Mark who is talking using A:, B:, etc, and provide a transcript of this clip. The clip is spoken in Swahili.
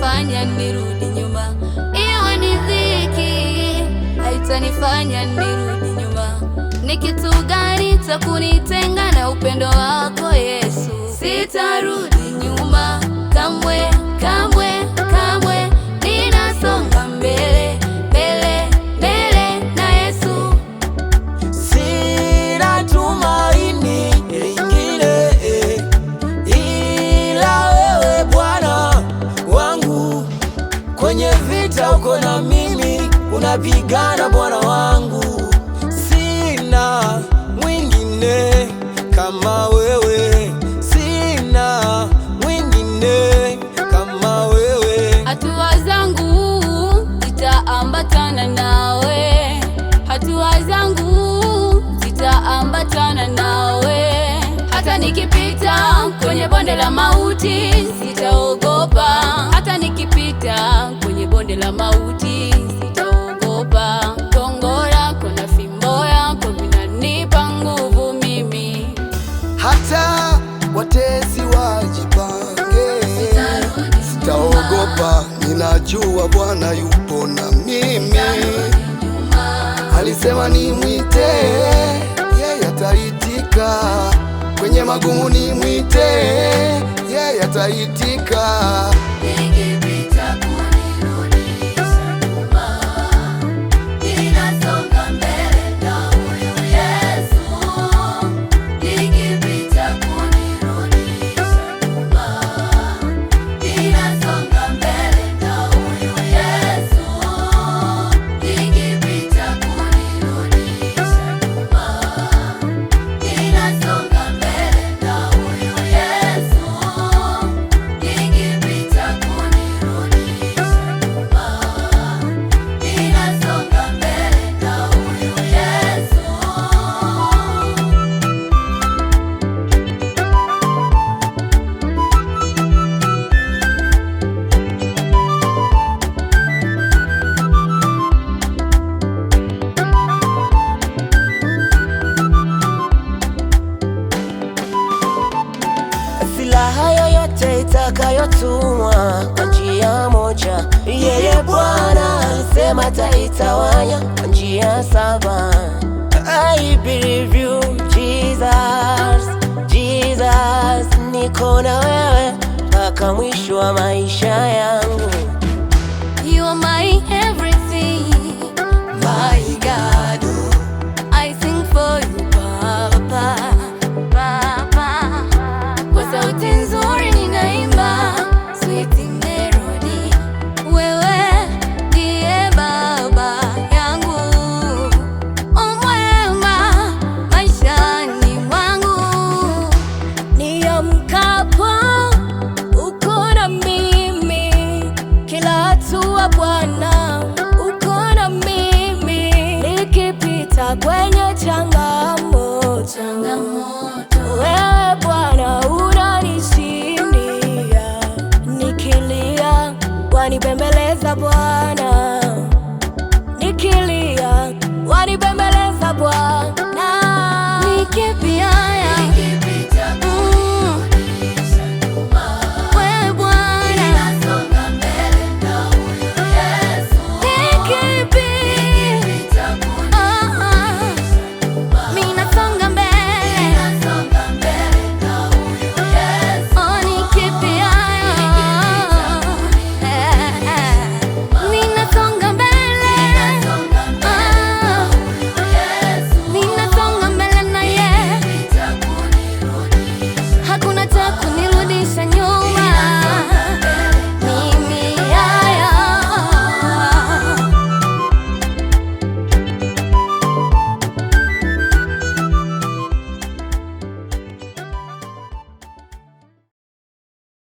A: haitanifanya nirudi nyuma. Iwe ni dhiki, haitanifanya nirudi nyuma. Ni kitu gani cha kunitenga na upendo wako Yesu? Sitarudi nyuma kamwe, kamwe, kamwe. Ninasonga mbele, mbele, mbele na Yesu.
B: Sina tumaini lingine ila wewe Bwana wangu. Kwenye vita uko na mimi, unapigana Bwana wangu. Sina mwingine kama wewe, sina mwingine kama wewe.
A: Hatua zangu zitaambatana nawe, hatua zangu zitaambatana nawe. Hata nikipita kwenye bonde la mauti sitaogopa, hata nikipita kwenye bonde la mauti sitaogopa. Gongo lako na fimbo yako vinanipa nguvu mimi.
B: Hata watesi wajipange, sitaogopa, ninajua Bwana yupo na mimi. Alisema nimwite, yeye ataitika. Kwenye magumu nimwite, yeye ataitika.
C: Silaha yoyote itakayotumwa kwa njia moja, yeye Bwana alisema ataitawanya kwa njia 7. I believe you Jesus, Jesus. Niko na wewe mpaka mwisho wa maisha yangu.
A: You are my everything, my God. I sing for you, Papa, Papa. Kwa sauti nzuri ninaimba sweet melody. Wewe ndiye Baba yangu, umwema maishani mwangu. Niamkapo uko na mimi, kila hatua Bwana uko na mimi. Nikipita kwenye changamoto, wewe Bwana unanishindia. Nikilia wanibembeleza Bwana, nikilia